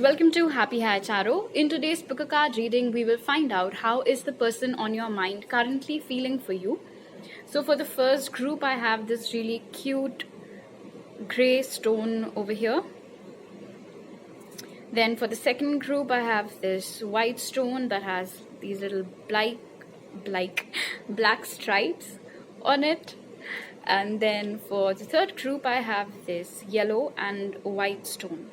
So welcome to Happy Hair Tarot. In today's pickacard reading, we will find out how is the person on your mind currently feeling for you. So for the first group, I have this really cute gray stone over here. Then for the second group, I have this white stone that has these little black stripes on it. And then for the third group, I have this yellow and white stone.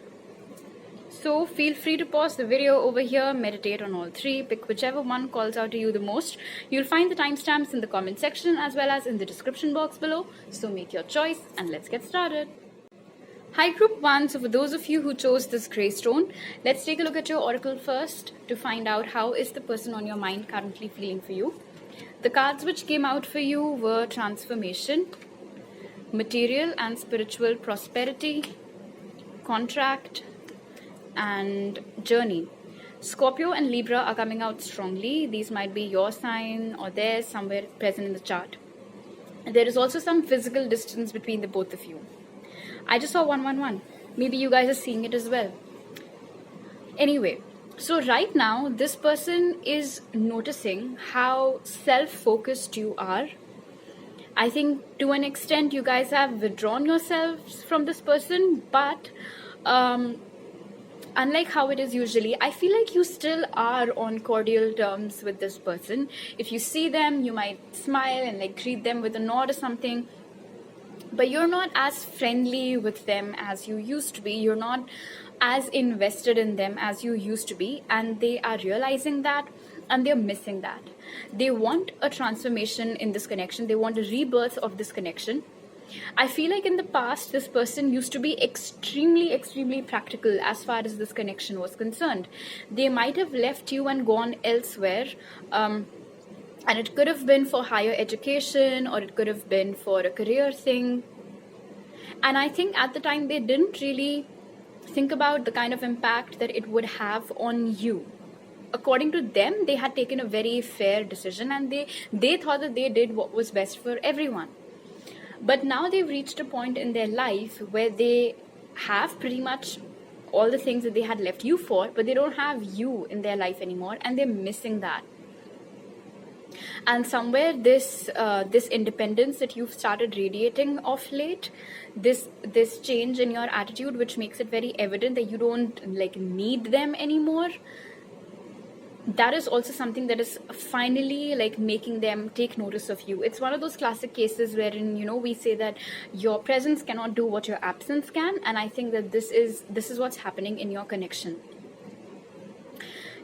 So feel free to pause the video over here, meditate on all three, pick whichever one calls out to you the most. You'll find the timestamps in the comment section as well as in the description box below. So make your choice and let's get started. Hi group 1, so for those of you who chose this grey stone, let's take a look at your oracle first to find out how is the person on your mind currently feeling for you. The cards which came out for you were transformation, material and spiritual prosperity, contract, and journey. Scorpio and Libra are coming out strongly. These might be your sign or theirs, somewhere present in the chart. There is also some physical distance between the both of you. I just saw 111. Maybe you guys are seeing it as well. Anyway, so right now this person is noticing how self-focused you are. I think to an extent you guys have withdrawn yourselves from this person, but unlike how it is usually, I feel like you still are on cordial terms with this person. If you see them, you might smile and like greet them with a nod or something, but you're not as friendly with them as you used to be. You're not as invested in them as you used to be, and they are realizing that and they're missing that. They want a transformation in this connection. They want a rebirth of this connection. I feel like in the past, this person used to be extremely practical as far as this connection was concerned. They might have left you and gone elsewhere, and it could have been for higher education or it could have been for a career thing. And I think at the time they didn't really think about the kind of impact that it would have on you. According to them, they had taken a very fair decision and they thought that they did what was best for everyone. But now they've reached a point in their life where they have pretty much all the things that they had left you for, but they don't have you in their life anymore, and they're missing that. And somewhere this independence that you've started radiating of late, this change in your attitude, which makes it very evident that you don't like need them anymore, that is also something that is finally like making them take notice of you. It's one of those classic cases wherein, you know, we say that your presence cannot do what your absence can, and I think that this is what's happening in your connection.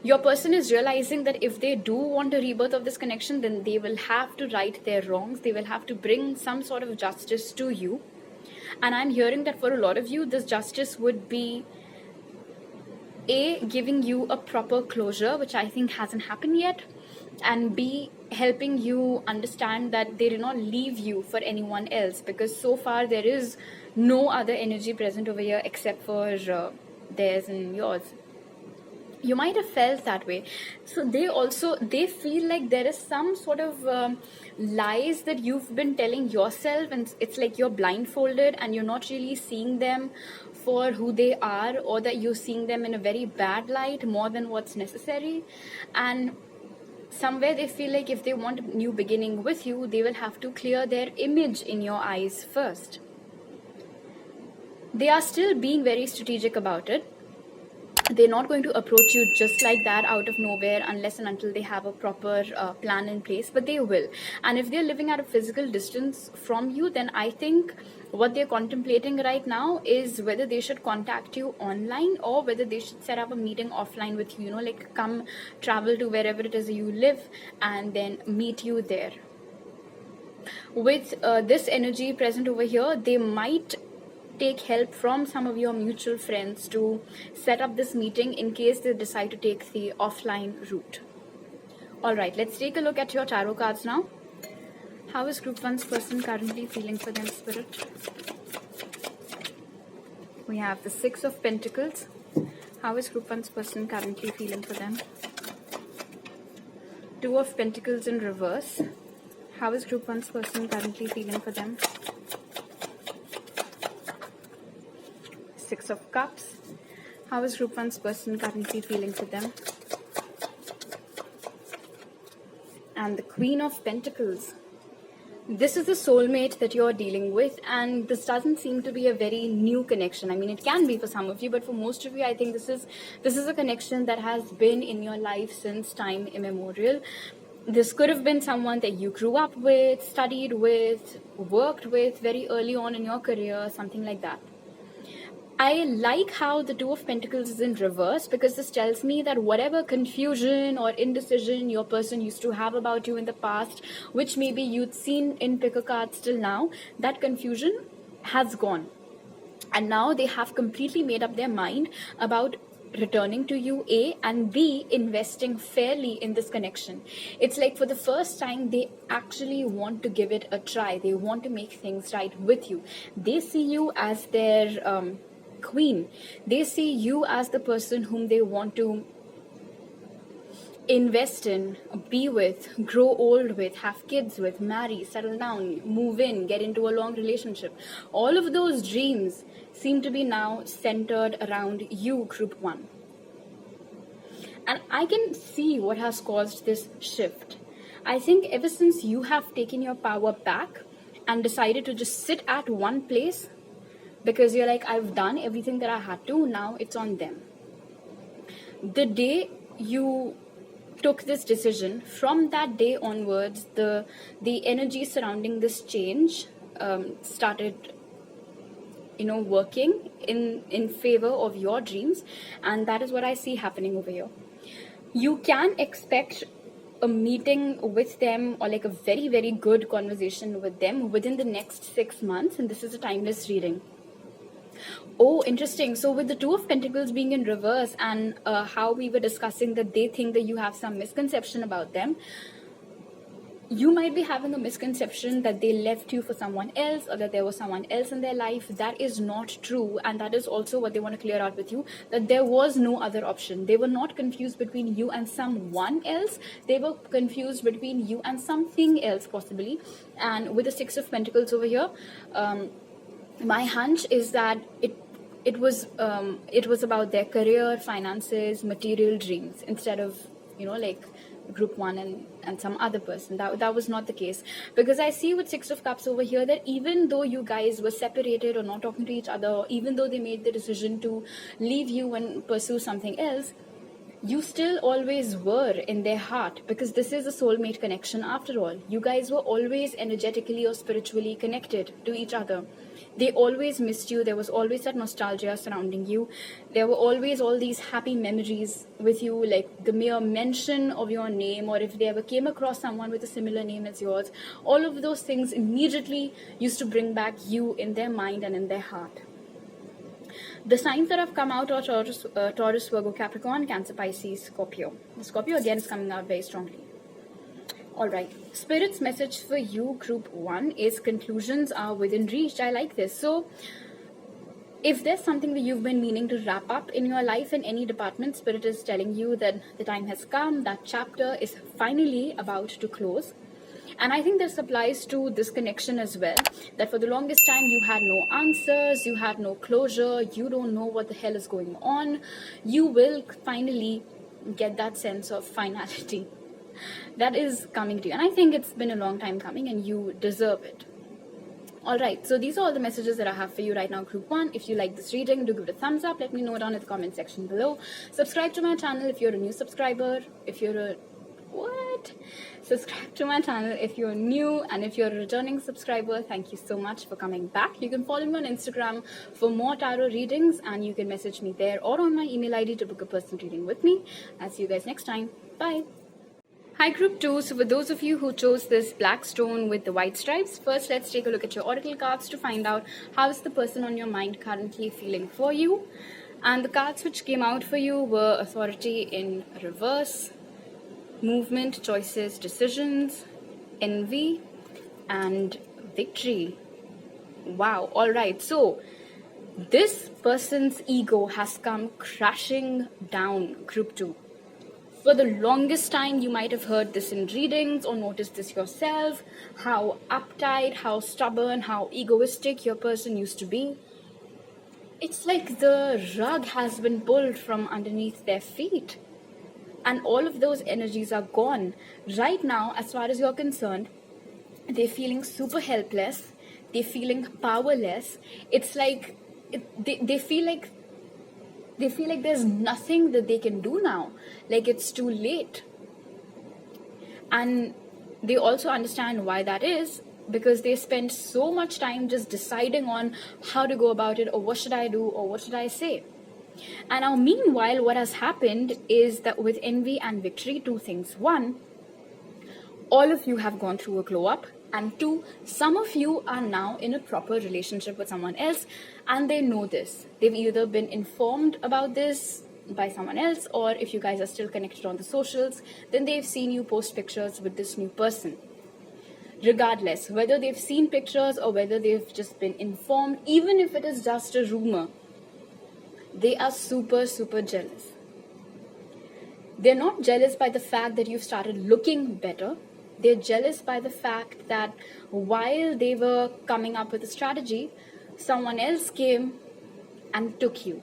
Your person is realizing that if they do want a rebirth of this connection, then they will have to right their wrongs. They will have to bring some sort of justice to you. And I'm hearing that for a lot of you, this justice would be A, giving you a proper closure, which I think hasn't happened yet, and B, helping you understand that they did not leave you for anyone else, because so far there is no other energy present over here except for theirs and yours. You might have felt that way. So they feel like there is some sort of lies that you've been telling yourself, and it's like you're blindfolded and you're not really seeing them for who they are, or that you're seeing them in a very bad light more than what's necessary. And somewhere they feel like if they want a new beginning with you, they will have to clear their image in your eyes first. They are still being very strategic about it. They're not going to approach you just like that out of nowhere unless and until they have a proper plan in place, but they will. And if they're living at a physical distance from you, then I think what they're contemplating right now is whether they should contact you online or whether they should set up a meeting offline with you, you know, like come travel to wherever it is you live and then meet you there. With this energy present over here, they might take help from some of your mutual friends to set up this meeting in case they decide to take the offline route. Alright, let's take a look at your tarot cards now. How is group 1's person currently feeling for them, Spirit? We have the 6 of Pentacles. How is group 1's person currently feeling for them? 2 of Pentacles in reverse. How is group 1's person currently feeling for them? 6 of Cups. How is group 1's person currently feeling for them? And the Queen of Pentacles. This is the soulmate that you're dealing with, and this doesn't seem to be a very new connection. I mean, it can be for some of you, but for most of you, I think this is a connection that has been in your life since time immemorial. This could have been someone that you grew up with, studied with, worked with very early on in your career, something like that. I like how the Two of Pentacles is in reverse, because this tells me that whatever confusion or indecision your person used to have about you in the past, which maybe you'd seen in pick a card till now, that confusion has gone. And now they have completely made up their mind about returning to you, A, and B, investing fairly in this connection. It's like for the first time, they actually want to give it a try. They want to make things right with you. They see you as their queen. They see you as the person whom they want to invest in, be with, grow old with, have kids with, marry, settle down, move in, get into a long relationship. All of those dreams seem to be now centered around you, group 1. And I can see what has caused this shift. I think ever since you have taken your power back and decided to just sit at one place, because you're like, I've done everything that I had to, now it's on them. The day you took this decision, from that day onwards, the energy surrounding this change started working in favor of your dreams, and that is what I see happening over here. You can expect a meeting with them, or like a very, very good conversation with them within the next 6 months, and this is a timeless reading. Oh, interesting. So with the Two of Pentacles being in reverse, and how we were discussing that they think that you have some misconception about them, you might be having a misconception that they left you for someone else, or that there was someone else in their life. That is not true, and that is also what they want to clear out with you, that there was no other option. They were not confused between you and someone else. They were confused between you and something else, possibly. And with the Six of Pentacles over here, my hunch is that it was about their career, finances, material dreams, instead of like group 1 and some other person. That was not the case, because I see with Six of Cups over here that even though you guys were separated or not talking to each other, or even though they made the decision to leave you and pursue something else, you still always were in their heart, because this is a soulmate connection after all. You guys were always energetically or spiritually connected to each other. They always missed you. There was always that nostalgia surrounding you. There were always all these happy memories with you, like the mere mention of your name, or if they ever came across someone with a similar name as yours, all of those things immediately used to bring back you in their mind and in their heart. The signs that have come out are Taurus, Virgo, Capricorn, Cancer, Pisces, Scorpio. The Scorpio again is coming out very strongly. Alright, Spirit's message for you, group 1, is conclusions are within reach. I like this. So, if there's something that you've been meaning to wrap up in your life in any department, Spirit is telling you that the time has come, that chapter is finally about to close. And I think this applies to this connection as well, that for the longest time you had no answers, you had no closure, you don't know what the hell is going on. You will finally get that sense of finality that is coming to you. And I think it's been a long time coming, and you deserve it. Alright, so these are all the messages that I have for you right now, group 1. If you like this reading, do give it a thumbs up. Let me know down in the comment section below. Subscribe to my channel if you're a new subscriber. If you're a... what? Subscribe to my channel if you're new, and if you're a returning subscriber, thank you so much for coming back. You can follow me on Instagram for more tarot readings, and you can message me there or on my email ID to book a personal reading with me. I'll see you guys next time. Bye. Hi group 2, so for those of you who chose this black stone with the white stripes, first let's take a look at your oracle cards to find out how is the person on your mind currently feeling for you. And the cards which came out for you were Authority in reverse, Movement, Choices, Decisions, Envy, and Victory. Wow, alright, so this person's ego has come crashing down, group 2. For the longest time, you might have heard this in readings or noticed this yourself, how uptight, how stubborn, how egoistic your person used to be. It's like the rug has been pulled from underneath their feet. And all of those energies are gone. Right now, as far as you're concerned, they're feeling super helpless. They're feeling powerless. It's like they feel like there's nothing that they can do now. Like it's too late. And they also understand why that is, because they spend so much time just deciding on how to go about it, or what should I do, or what should I say. And now, meanwhile, what has happened is that with envy and victory, two things. One, all of you have gone through a glow up. And two, some of you are now in a proper relationship with someone else, and they know this. They've either been informed about this by someone else, or if you guys are still connected on the socials, then they've seen you post pictures with this new person. Regardless, whether they've seen pictures or whether they've just been informed, even if it is just a rumor, they are super, super jealous. They're not jealous by the fact that you've started looking better. They're jealous by the fact that while they were coming up with a strategy, someone else came and took you.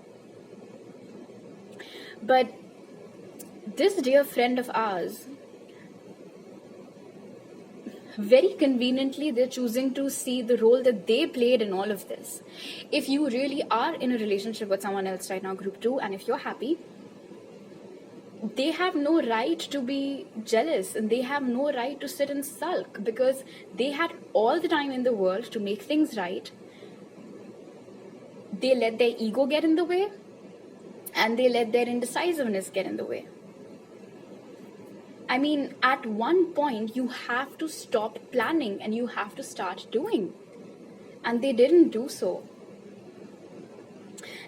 But this dear friend of ours, very conveniently, they're choosing to see the role that they played in all of this. If you really are in a relationship with someone else right now, group 2, and if you're happy, they have no right to be jealous, and they have no right to sit and sulk, because they had all the time in the world to make things right. They let their ego get in the way, and they let their indecisiveness get in the way. I mean, at one point, you have to stop planning and you have to start doing. And they didn't do so.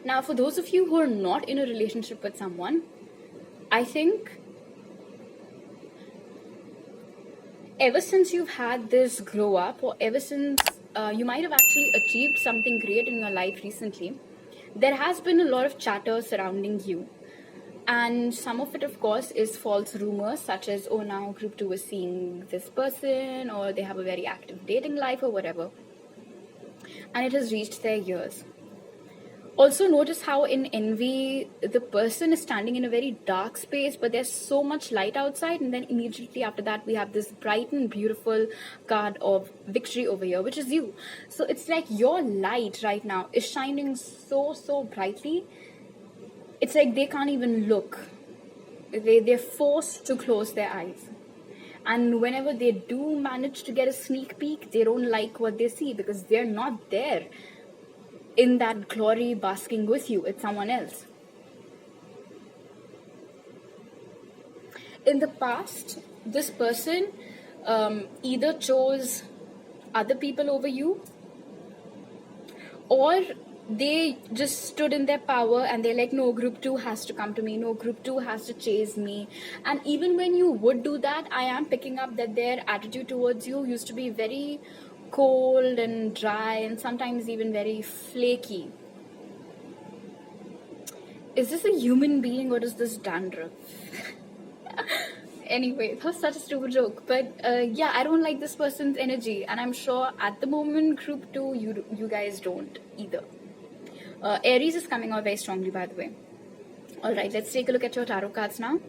Now, for those of you who are not in a relationship with someone, I think ever since you've had this glow up, or ever since you might have actually achieved something great in your life recently, there has been a lot of chatter surrounding you. And some of it, of course, is false rumors, such as, oh, now group 2 is seeing this person, or they have a very active dating life, or whatever. And it has reached their ears. Also, notice how in envy, the person is standing in a very dark space, but there's so much light outside. And then immediately after that, we have this bright and beautiful card of victory over here, which is you. So it's like your light right now is shining so, so brightly. It's like they can't even look. They're forced to close their eyes. And whenever they do manage to get a sneak peek, they don't like what they see, because they're not there in that glory basking with you. It's someone else. In the past, this person either chose other people over you, or they just stood in their power and they're like, no, group 2 has to come to me, no, group 2 has to chase me. And even when you would do that, I am picking up that their attitude towards you used to be very cold and dry, and sometimes even very flaky. Is this a human being, or is this dandruff? Anyway, that was such a stupid joke. But yeah, I don't like this person's energy, and I'm sure at the moment, group 2, you guys don't either. Aries is coming out very strongly, by the way. Alright, let's take a look at your tarot cards now.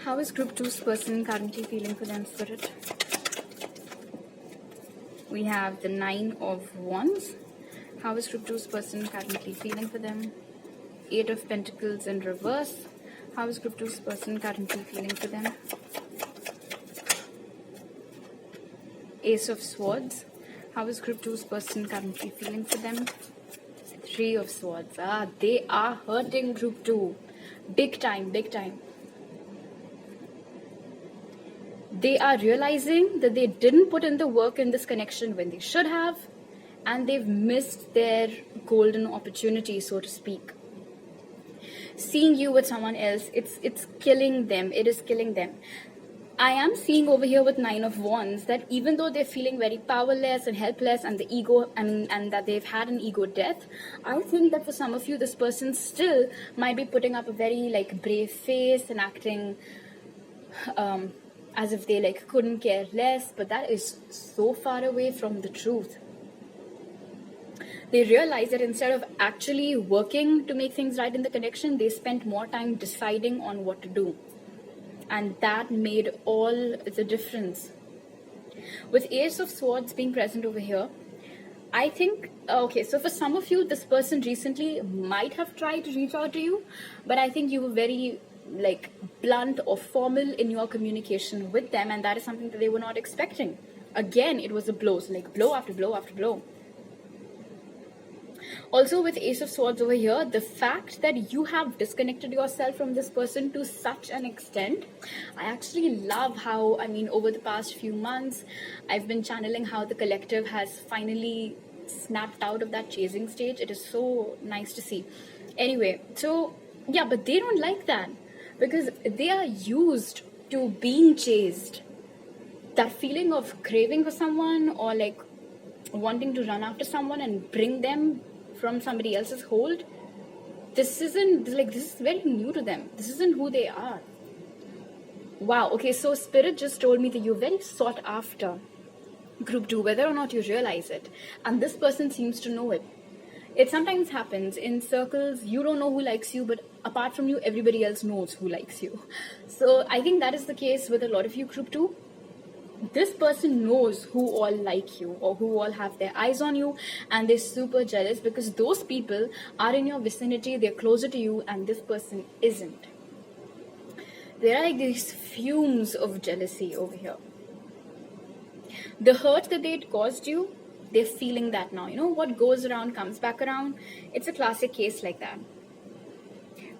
How is group 2's person currently feeling for them, Spirit? We have the 9 of Wands. How is group 2's person currently feeling for them? 8 of Pentacles in reverse. How is group 2's person currently feeling for them? Ace of Swords. How is group 2's person currently feeling for them? 3 of Swords. They are hurting group 2. Big time, big time. They are realizing that they didn't put in the work in this connection when they should have, and they've missed their golden opportunity, so to speak. Seeing you with someone else, it's killing them. It is killing them. I am seeing over here with 9 of Wands that even though they're feeling very powerless and helpless, and the ego, and that they've had an ego death, I think that for some of you, this person still might be putting up a very brave face and acting as if they couldn't care less, but that is so far away from the truth. They realized that instead of actually working to make things right in the connection, they spent more time deciding on what to do. And that made all the difference. With Ace of Swords being present over here, I think, okay, so for some of you, this person recently might have tried to reach out to you, but I think you were very like blunt or formal in your communication with them, and that is something that they were not expecting. Again, it was a blow, so like blow after blow after blow. Also with Ace of Swords over here, the fact that you have disconnected yourself from this person to such an extent, I actually love how, I mean, over the past few months, I've been channeling how the collective has finally snapped out of that chasing stage. It is so nice to see. Anyway, so yeah, but they don't like that because they are used to being chased. That feeling of craving for someone or like wanting to run after someone and bring them from somebody else's hold, this is very new to them. This isn't who they are. Wow, okay, so Spirit just told me that you're very sought after, Group 2, whether or not you realize it. And this person seems to know it. It sometimes happens in circles, you don't know who likes you, but apart from you, everybody else knows who likes you. So I think that is the case with a lot of you, Group 2. This person knows who all like you or who all have their eyes on you, and they're super jealous because those people are in your vicinity, they're closer to you, and this person isn't. There are like these fumes of jealousy over here. The hurt that they caused you, they're feeling that now. You know, what goes around comes back around. It's a classic case like that.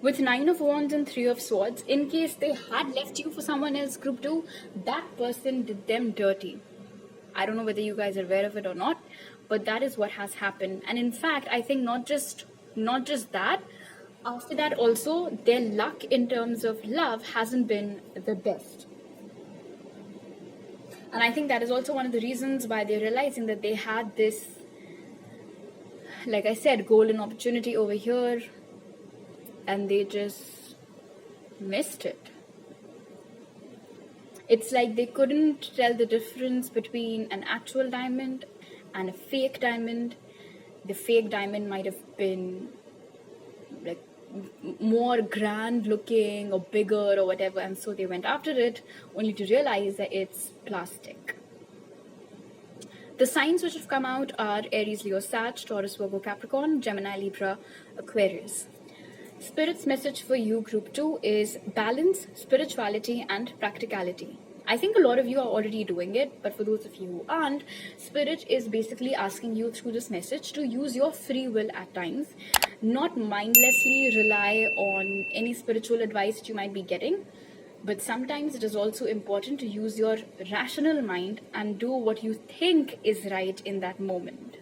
With 9 of Wands and 3 of Swords, in case they had left you for someone else, Group 2, that person did them dirty. I don't know whether you guys are aware of it or not, but that is what has happened. And in fact, I think not just that, after that also, their luck in terms of love hasn't been the best. And I think that is also one of the reasons why they're realizing that they had this, like I said, golden opportunity over here, and they just missed it. It's like they couldn't tell the difference between an actual diamond and a fake diamond. The fake diamond might have been like more grand looking or bigger or whatever, and so they went after it only to realize that it's plastic. The signs which have come out are Aries, Leo, Sag, Taurus, Virgo, Capricorn, Gemini, Libra, Aquarius. Spirit's message for you, Group 2, is balance, spirituality, and practicality. I think a lot of you are already doing it, but for those of you who aren't, Spirit is basically asking you through this message to use your free will at times, not mindlessly rely on any spiritual advice that you might be getting, but sometimes it is also important to use your rational mind and do what you think is right in that moment.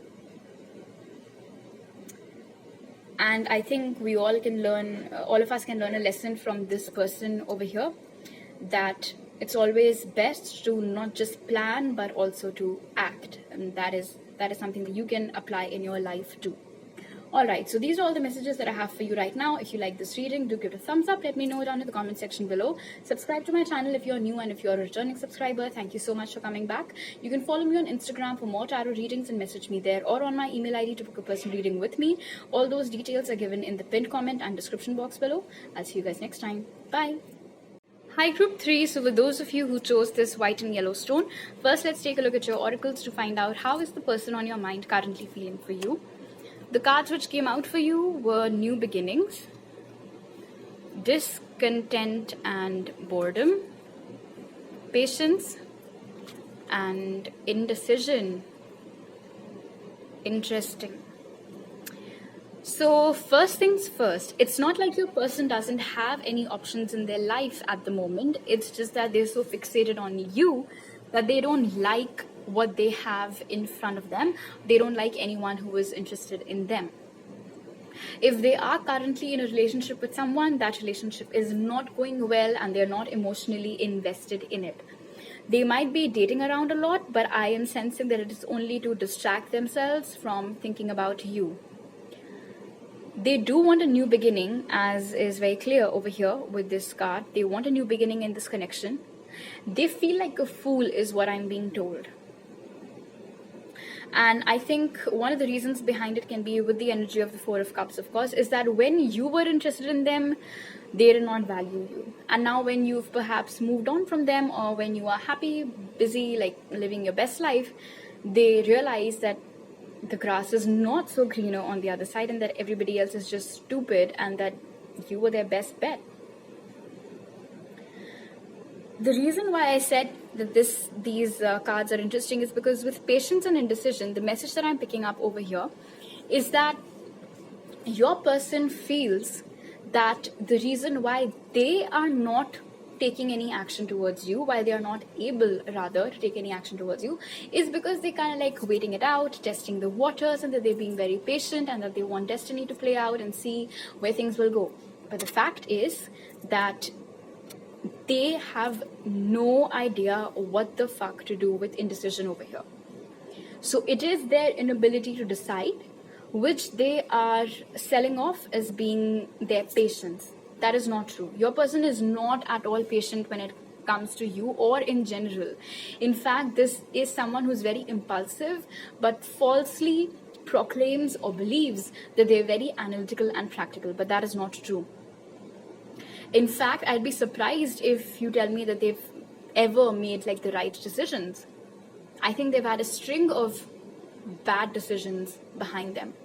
And I think we all can learn, all of us can learn a lesson from this person over here, that it's always best to not just plan, but also to act. And that is something that you can apply in your life too. Alright, so these are all the messages that I have for you right now. If you like this reading, do give it a thumbs up. Let me know down in the comment section below. Subscribe to my channel if you're new, and if you're a returning subscriber, thank you so much for coming back. You can follow me on Instagram for more tarot readings and message me there, or on my email ID to book a personal reading with me. All those details are given in the pinned comment and description box below. I'll see you guys next time. Bye. Hi Group 3, so for those of you who chose this white and yellow stone, first let's take a look at your oracles to find out how is the person on your mind currently feeling for you. The cards which came out for you were New Beginnings, Discontent and Boredom, Patience, and Indecision. Interesting. So first things first, it's not like your person doesn't have any options in their life at the moment. It's just that they're so fixated on you that they don't like what they have in front of them. They don't like anyone who is interested in them. If they are currently in a relationship with someone, that relationship is not going well and they're not emotionally invested in it. They might be dating around a lot, but I am sensing that it is only to distract themselves from thinking about you. They do want a new beginning, as is very clear over here with this card. They want a new beginning in this connection. They feel like a fool is what I'm being told. And I think one of the reasons behind it can be with the energy of the Four of Cups, of course, is that when you were interested in them, they did not value you. And now when you've perhaps moved on from them, or when you are happy, busy, like living your best life, they realize that the grass is not so greener on the other side, and that everybody else is just stupid, and that you were their best bet. The reason why I said that these cards are interesting is because with patience and indecision, the message that I'm picking up over here is that your person feels that the reason why they are not taking any action towards you, why they are not able rather to take any action towards you, is because they kind of like waiting it out, testing the waters, and that they're being very patient, and that they want destiny to play out and see where things will go. But the fact is that they have no idea what the fuck to do with indecision over here. So it is their inability to decide, which they are selling off as being their patience. That is not true. Your person is not at all patient when it comes to you or in general. In fact, this is someone who's very impulsive, but falsely proclaims or believes that they're very analytical and practical, but that is not true. In fact, I'd be surprised if you tell me that they've ever made like the right decisions. I think they've had a string of bad decisions behind them.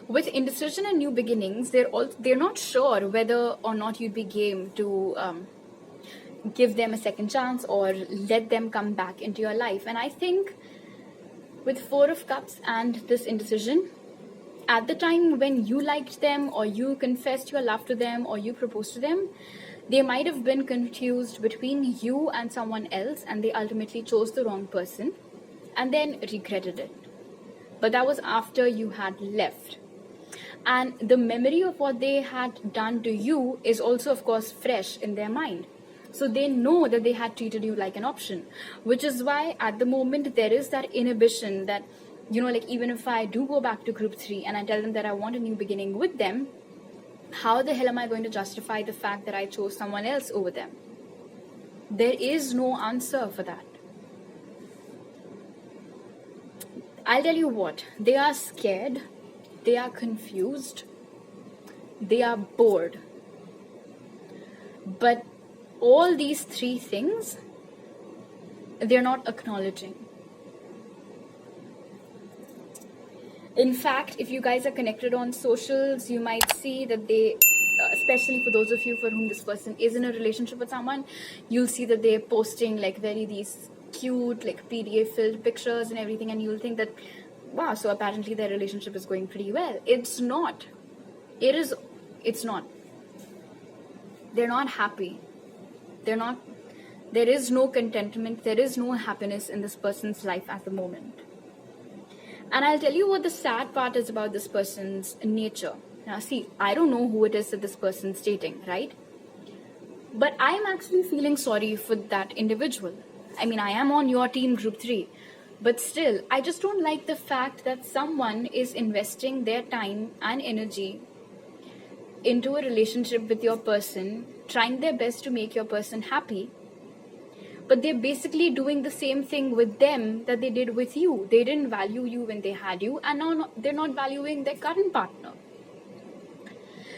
With indecision and new beginnings, they're not sure whether or not you'd be game to give them a second chance or let them come back into your life. And I think with Four of Cups and this indecision, at the time when you liked them, or you confessed your love to them, or you proposed to them, they might have been confused between you and someone else, and they ultimately chose the wrong person and then regretted it. But that was after you had left. And the memory of what they had done to you is also, of course, fresh in their mind. So they know that they had treated you like an option, which is why at the moment there is that inhibition that, you know, like even if I do go back to group 3 and I tell them that I want a new beginning with them, how the hell am I going to justify the fact that I chose someone else over them? There is no answer for that. I'll tell you what, they are scared, they are confused, they are bored. But all these three things, they're not acknowledging. In fact, if you guys are connected on socials, you might see that they, especially for those of you for whom this person is in a relationship with someone, you'll see that they're posting like these cute, like PDF filled pictures and everything, and you'll think that, wow, so apparently their relationship is going pretty well. It's not. It's not. They're not happy. There is no contentment, there is no happiness in this person's life at the moment. And I'll tell you what the sad part is about this person's nature. Now see, I don't know who it is that this person's dating, right? But I'm actually feeling sorry for that individual. I mean, I am on your team, group 3. But still, I just don't like the fact that someone is investing their time and energy into a relationship with your person, trying their best to make your person happy, but they're basically doing the same thing with them that they did with you. They didn't value you when they had you, and now they're not valuing their current partner.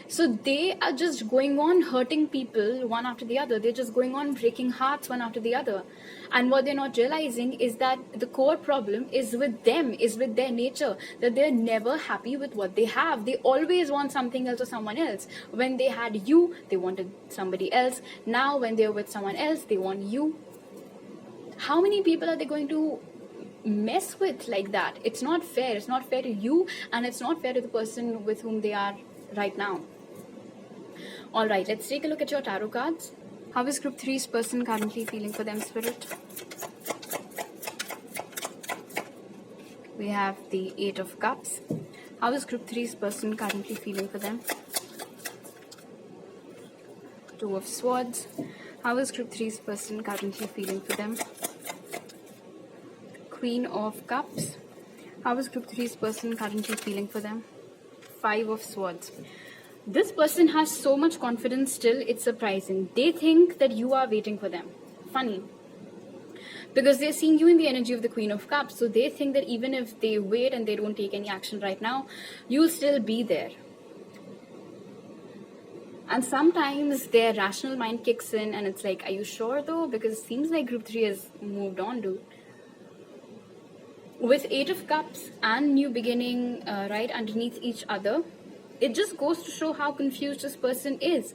So they are just going on hurting people one after the other. They're just going on breaking hearts one after the other. And what they're not realizing is that the core problem is with them, is with their nature, that they're never happy with what they have. They always want something else or someone else. When they had you, they wanted somebody else. Now when they're with someone else, they want you. How many people are they going to mess with like that? It's not fair. It's not fair to you, and it's not fair to the person with whom they are right now. Alright, let's take a look at your tarot cards. How is group 3's person currently feeling for them, Spirit? We have the 8 of Cups. How is group 3's person currently feeling for them? 2 of Swords. How is group 3's person currently feeling for them? Queen of Cups. How is group 3's person currently feeling for them? 5 of Swords. This person has so much confidence still, it's surprising. They think that you are waiting for them. Funny. because they're seeing you in the energy of the Queen of Cups. So they think that even if they wait and they don't take any action right now, you'll still be there. And sometimes their rational mind kicks in and it's like, are you sure though? Because it seems like group 3 has moved on, dude. With 8 of Cups and new beginning right underneath each other, it just goes to show how confused this person is.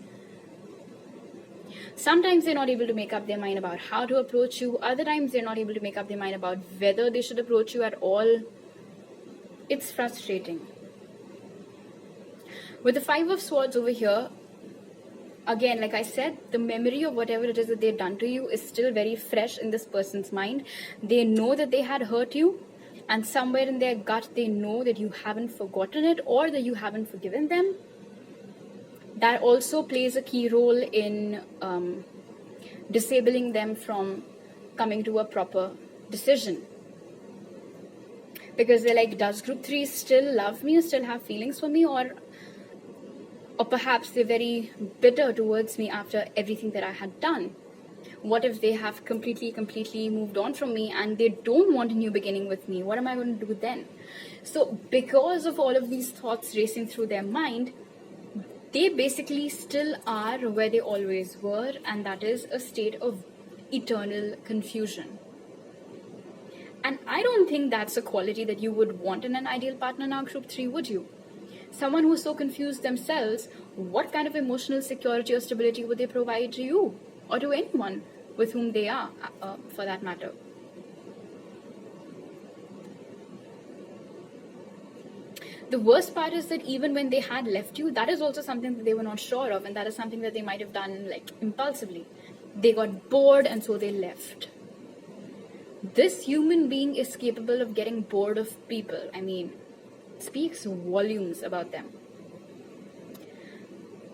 Sometimes they're not able to make up their mind about how to approach you. Other times they're not able to make up their mind about whether they should approach you at all. It's frustrating. With the 5 of Swords over here, again, like I said, the memory of whatever it is that they've done to you is still very fresh in this person's mind. They know that they had hurt you, and somewhere in their gut they know that you haven't forgotten it or that you haven't forgiven them. That also plays a key role in disabling them from coming to a proper decision. Because they're like, does group 3 still love me or still have feelings for me, or perhaps they're very bitter towards me after everything that I had done? What if they have completely moved on from me and they don't want a new beginning with me? What am I going to do then? So because of all of these thoughts racing through their mind, they basically still are where they always were, and that is a state of eternal confusion. And I don't think that's a quality that you would want in an ideal partner now, group 3, would you? Someone who's so confused themselves, what kind of emotional security or stability would they provide to you or to anyone with whom they are, for that matter? The worst part is that even when they had left you, that is also something that they were not sure of, and that is something that they might have done like impulsively. They got bored and so they left. This human being is capable of getting bored of people. I mean, speaks volumes about them.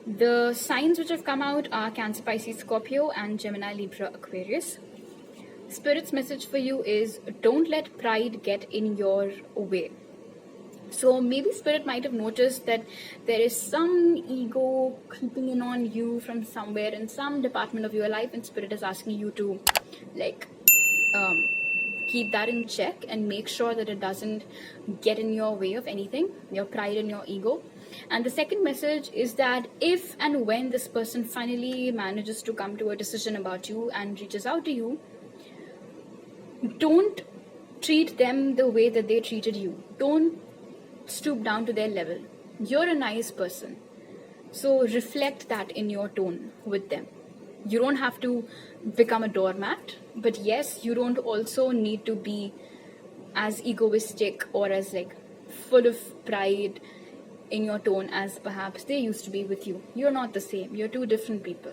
The signs which have come out are Cancer, Pisces, Scorpio, and Gemini, Libra, Aquarius. Spirit's message for you is, don't let pride get in your way. So maybe Spirit might have noticed that there is some ego creeping in on you from somewhere in some department of your life, and Spirit is asking you to like keep that in check and make sure that it doesn't get in your way of anything, your pride and your ego. And the second message is that if and when this person finally manages to come to a decision about you and reaches out to you, don't treat them the way that they treated you. Don't stoop down to their level. You're a nice person, so reflect that in your tone with them. You don't have to become a doormat, but yes, you don't also need to be as egoistic or as like full of pride in your tone as perhaps they used to be with you. You're not the same. You're two different people.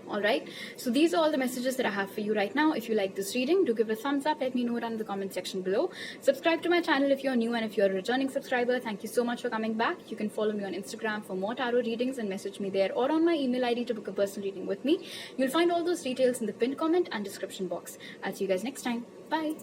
Alright, so these are all the messages that I have for you right now. If you like this reading, do give it a thumbs up. Let me know it in the comment section below. Subscribe to my channel if you're new, and if you're a returning subscriber, thank you so much for coming back. You can follow me on Instagram for more tarot readings and message me there, or on my email ID to book a personal reading with me. You'll find all those details in the pinned comment and description box. I'll see you guys next time. Bye.